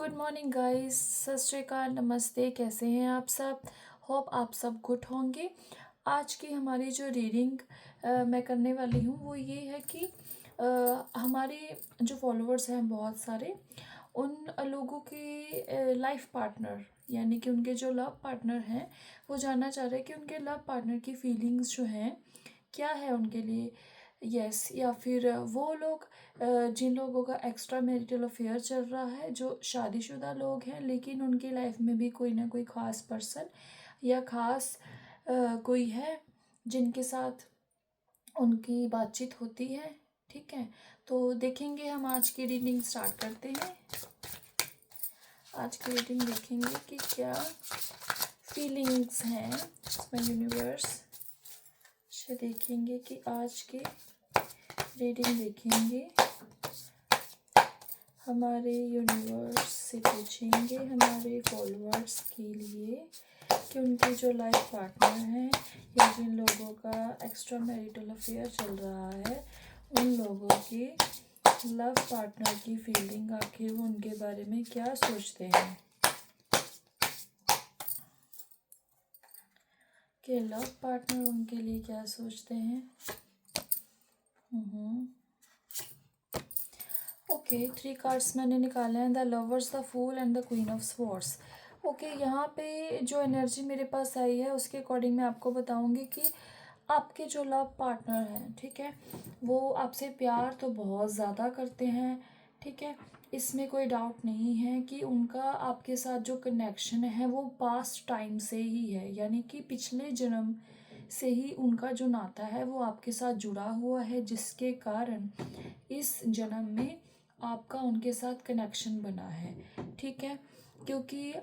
Good morning guys, सत श्री अकाल, नमस्ते। कैसे हैं आप सब? होप आप सब गुड होंगे। आज की हमारी जो रीडिंग मैं करने वाली हूँ वो ये है कि हमारे जो फॉलोअर्स हैं बहुत सारे, उन लोगों के लाइफ पार्टनर यानी कि उनके जो लव पार्टनर हैं वो जानना चाह रहे हैं कि उनके लव पार्टनर की फीलिंग्स जो हैं क्या है उनके लिए। यस, या फिर वो लोग जिन लोगों का एक्स्ट्रा मैरिटल अफेयर चल रहा है, जो शादीशुदा लोग हैं लेकिन उनकी लाइफ में भी कोई ना कोई ख़ास पर्सन या ख़ास कोई है जिनके साथ उनकी बातचीत होती है। ठीक है, तो देखेंगे हम। आज की रीडिंग स्टार्ट करते हैं। आज की रीडिंग देखेंगे कि क्या फीलिंग्स हैं इसमें यूनिवर्स से। देखेंगे कि आज की रीडिंग देखेंगे, हमारे यूनिवर्स से पूछेंगे हमारे फॉलोअर्स के लिए कि उनके जो लाइफ पार्टनर हैं या जिन लोगों का एक्स्ट्रा मैरिटल अफेयर चल रहा है, उन लोगों की लव पार्टनर की फीलिंग, आखिर वो उनके बारे में क्या सोचते हैं, कि लव पार्टनर उनके लिए क्या सोचते हैं। ओके, 3 कार्ड्स मैंने निकाले हैं, the lovers, the fool and the queen of swords. Okay, यहाँ पे जो एनर्जी मेरे पास आई है उसके अकॉर्डिंग मैं आपको बताऊंगी कि आपके जो लव पार्टनर हैं, ठीक है, वो आपसे प्यार तो बहुत ज़्यादा करते हैं। ठीक है, इसमें कोई डाउट नहीं है कि उनका आपके साथ जो कनेक्शन है वो पास्ट टाइम से ही है, यानी कि पिछले जन्म से ही उनका जो नाता है वो आपके साथ जुड़ा हुआ है, जिसके कारण इस जन्म में आपका उनके साथ कनेक्शन बना है। ठीक है, क्योंकि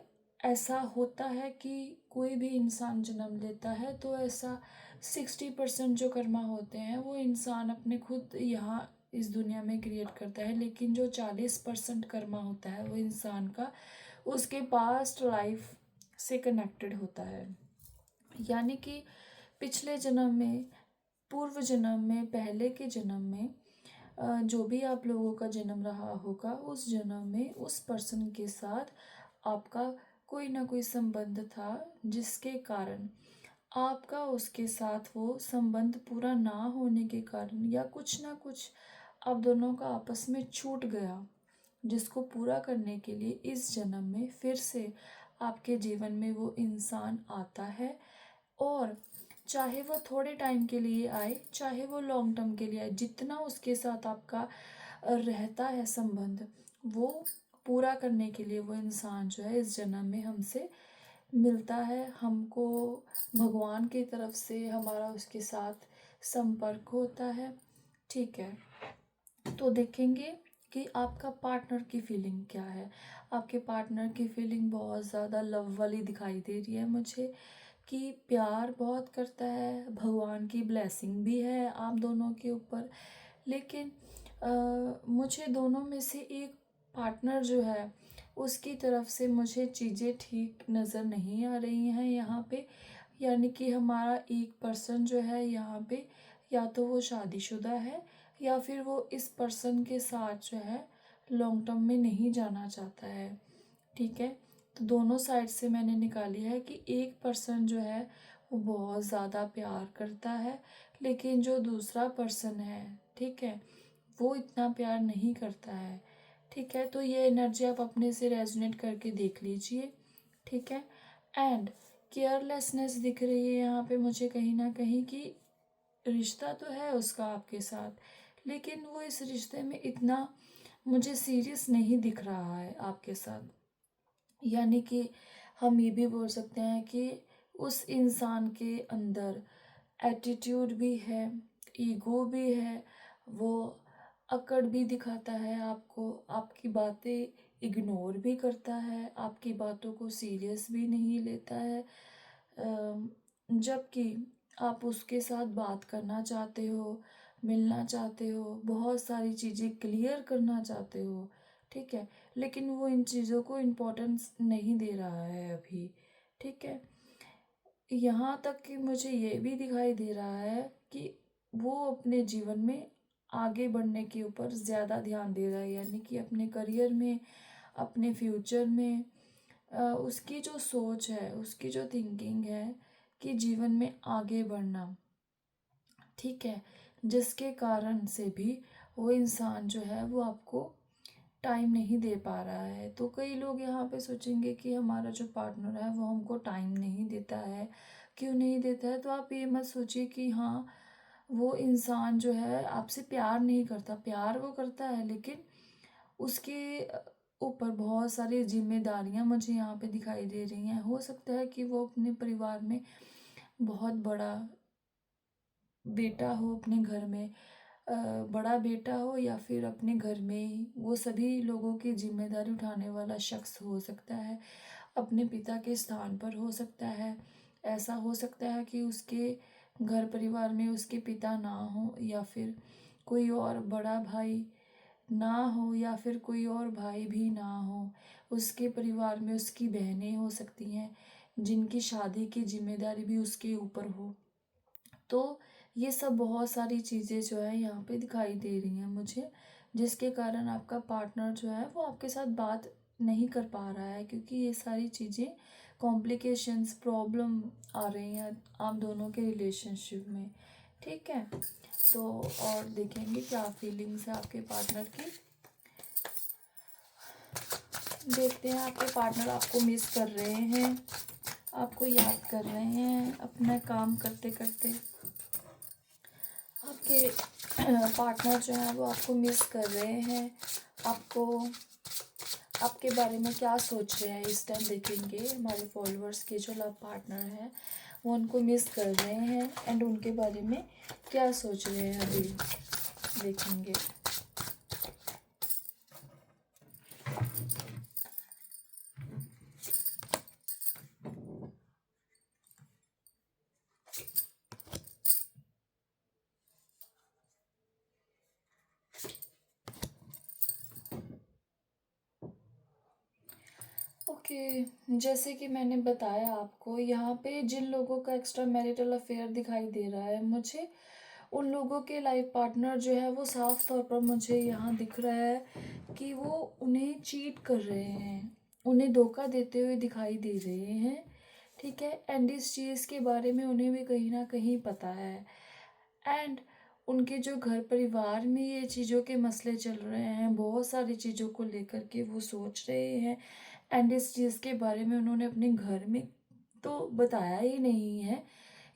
ऐसा होता है कि कोई भी इंसान जन्म लेता है तो ऐसा 60% जो कर्मा होते हैं वो इंसान अपने खुद यहाँ इस दुनिया में क्रिएट करता है, लेकिन जो 40% कर्मा होता है वो इंसान का उसके पास्ट लाइफ से कनेक्टेड होता है। यानी कि पिछले जन्म में, पूर्व जन्म में, पहले के जन्म में जो भी आप लोगों का जन्म रहा होगा, उस जन्म में उस पर्सन के साथ आपका कोई ना कोई संबंध था, जिसके कारण आपका उसके साथ वो संबंध पूरा ना होने के कारण या कुछ ना कुछ आप दोनों का आपस में छूट गया, जिसको पूरा करने के लिए इस जन्म में फिर से आपके जीवन में वो इंसान आता है। और चाहे वो थोड़े टाइम के लिए आए, चाहे वो लॉन्ग टर्म के लिए आए, जितना उसके साथ आपका रहता है संबंध, वो पूरा करने के लिए वो इंसान जो है इस जन्म में हमसे मिलता है। हमको भगवान की तरफ से हमारा उसके साथ संपर्क होता है। ठीक है, तो देखेंगे कि आपका पार्टनर की फीलिंग क्या है। आपके पार्टनर की फीलिंग बहुत ज़्यादा लव वाली दिखाई दे रही है मुझे, कि प्यार बहुत करता है, भगवान की ब्लेसिंग भी है आप दोनों के ऊपर। लेकिन मुझे दोनों में से एक पार्टनर जो है उसकी तरफ से मुझे चीज़ें ठीक नज़र नहीं आ रही हैं यहाँ पे। यानी कि हमारा एक पर्सन जो है यहाँ पे, या तो वो शादीशुदा है या फिर वो इस पर्सन के साथ जो है लॉन्ग टर्म में नहीं जाना चाहता है। ठीक है, तो दोनों साइड से मैंने निकाली है कि एक पर्सन जो है वो बहुत ज़्यादा प्यार करता है, लेकिन जो दूसरा पर्सन है, ठीक है, वो इतना प्यार नहीं करता है। ठीक है, तो ये एनर्जी आप अपने से रेजोनेट करके देख लीजिए। ठीक है, एंड केयरलेसनेस दिख रही है यहाँ पे मुझे कहीं ना कहीं, कि रिश्ता तो है उसका आपके साथ, लेकिन वो इस रिश्ते में इतना मुझे सीरियस नहीं दिख रहा है आपके साथ। यानी कि हम ये भी बोल सकते हैं कि उस इंसान के अंदर एटीट्यूड भी है, ईगो भी है, वो अकड़ भी दिखाता है आपको, आपकी बातें इग्नोर भी करता है, आपकी बातों को सीरियस भी नहीं लेता है। जबकि आप उसके साथ बात करना चाहते हो, मिलना चाहते हो, बहुत सारी चीज़ें क्लियर करना चाहते हो। ठीक है, लेकिन वो इन चीज़ों को इम्पोर्टेंस नहीं दे रहा है अभी। ठीक है, यहाँ तक कि मुझे ये भी दिखाई दे रहा है कि वो अपने जीवन में आगे बढ़ने के ऊपर ज़्यादा ध्यान दे रहा है, यानी कि अपने करियर में, अपने फ्यूचर में उसकी जो सोच है, उसकी जो थिंकिंग है कि जीवन में आगे बढ़ना, ठीक है, जिसके कारण से भी वो इंसान जो है वो आपको टाइम नहीं दे पा रहा है। तो कई लोग यहाँ पे सोचेंगे कि हमारा जो पार्टनर है वो हमको टाइम नहीं देता है, क्यों नहीं देता है। तो आप ये मत सोचिए कि हाँ, वो इंसान जो है आपसे प्यार नहीं करता, प्यार वो करता है, लेकिन उसके ऊपर बहुत सारी जिम्मेदारियां मुझे यहाँ पे दिखाई दे रही हैं। हो सकता है कि वो अपने परिवार में बहुत बड़ा बेटा हो, अपने घर में बड़ा बेटा हो, या फिर अपने घर में ही वो सभी लोगों की जिम्मेदारी उठाने वाला शख्स हो सकता है, अपने पिता के स्थान पर हो सकता है। ऐसा हो सकता है कि उसके घर परिवार में उसके पिता ना हो, या फिर कोई और बड़ा भाई ना हो, या फिर कोई और भाई भी ना हो। उसके परिवार में उसकी बहनें हो सकती हैं जिनकी शादी की जिम्मेदारी भी उसके ऊपर हो। तो ये सब बहुत सारी चीज़ें जो है यहाँ पे दिखाई दे रही हैं मुझे, जिसके कारण आपका पार्टनर जो है वो आपके साथ बात नहीं कर पा रहा है, क्योंकि ये सारी चीज़ें कॉम्प्लिकेशंस, प्रॉब्लम आ रही हैं आप दोनों के रिलेशनशिप में, ठीक है। तो और देखेंगे क्या फीलिंग्स है आपके पार्टनर की। देखते हैं आपके पार्टनर आपको मिस कर रहे हैं, आपको याद कर रहे हैं अपना काम करते करते। आपके पार्टनर जो है वो आपको मिस कर रहे हैं, आपको आपके बारे में क्या सोच रहे हैं इस टाइम देखेंगे। हमारे फॉलोअर्स के जो लव पार्टनर हैं वो उनको मिस कर रहे हैं, एंड उनके बारे में क्या सोच रहे हैं अभी देखेंगे। ओके, जैसे कि मैंने बताया आपको, यहाँ पे जिन लोगों का एक्स्ट्रा मैरिटल अफेयर दिखाई दे रहा है मुझे, उन लोगों के लाइफ पार्टनर जो है वो साफ तौर पर मुझे यहाँ दिख रहा है कि वो उन्हें चीट कर रहे हैं, उन्हें धोखा देते हुए दिखाई दे रहे हैं, ठीक है। एंड इस चीज़ के बारे में उन्हें भी कहीं ना कहीं पता है, एंड उनके जो घर परिवार में ये चीज़ों के मसले चल रहे हैं, बहुत सारी चीज़ों को लेकर के वो सोच रहे हैं, एंड इस चीज़ के बारे में उन्होंने अपने घर में तो बताया ही नहीं है।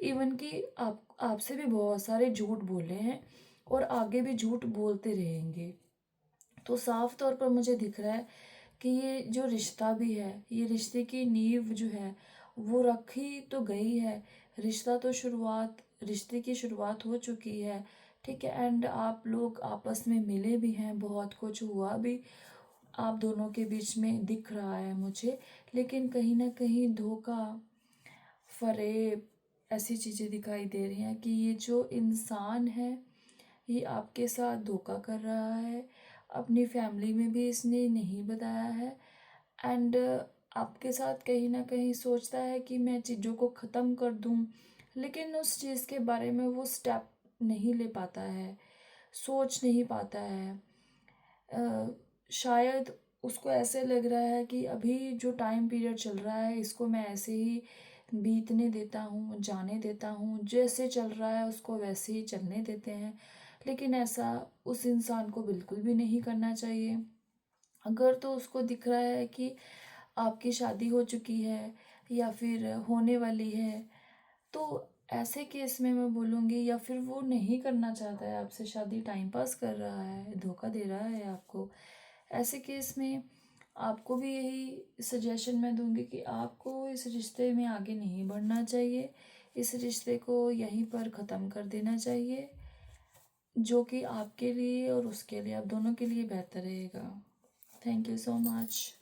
इवन कि आपसे भी बहुत सारे झूठ बोले हैं और आगे भी झूठ बोलते रहेंगे। तो साफ तौर पर मुझे दिख रहा है कि ये जो रिश्ता भी है, ये रिश्ते की नींव जो है वो रखी तो गई है, रिश्ता तो रिश्ते की शुरुआत हो चुकी है, ठीक है। एंड आप लोग आपस में मिले भी हैं, बहुत कुछ हुआ भी आप दोनों के बीच में दिख रहा है मुझे, लेकिन कहीं ना कहीं धोखा, फरेब, ऐसी चीज़ें दिखाई दे रही हैं कि ये जो इंसान है ये आपके साथ धोखा कर रहा है। अपनी फैमिली में भी इसने नहीं बताया है, एंड आपके साथ कहीं ना कहीं सोचता है कि मैं चीज़ों को ख़त्म कर दूं, लेकिन उस चीज़ के बारे में वो स्टेप नहीं ले पाता है, सोच नहीं पाता है। शायद उसको ऐसे लग रहा है कि अभी जो टाइम पीरियड चल रहा है इसको मैं ऐसे ही बीतने देता हूँ, जाने देता हूँ, जैसे चल रहा है उसको वैसे ही चलने देते हैं, लेकिन ऐसा उस इंसान को बिल्कुल भी नहीं करना चाहिए। अगर तो उसको दिख रहा है कि आपकी शादी हो चुकी है या फिर होने वाली है, तो ऐसे केस में मैं बोलूँगी, या फिर वो नहीं करना चाहता है आपसे शादी, टाइम पास कर रहा है, धोखा दे रहा है आपको, ऐसे केस में आपको भी यही सजेशन मैं दूंगी कि आपको इस रिश्ते में आगे नहीं बढ़ना चाहिए, इस रिश्ते को यहीं पर ख़त्म कर देना चाहिए, जो कि आपके लिए और उसके लिए, आप दोनों के लिए बेहतर रहेगा। Thank you so much.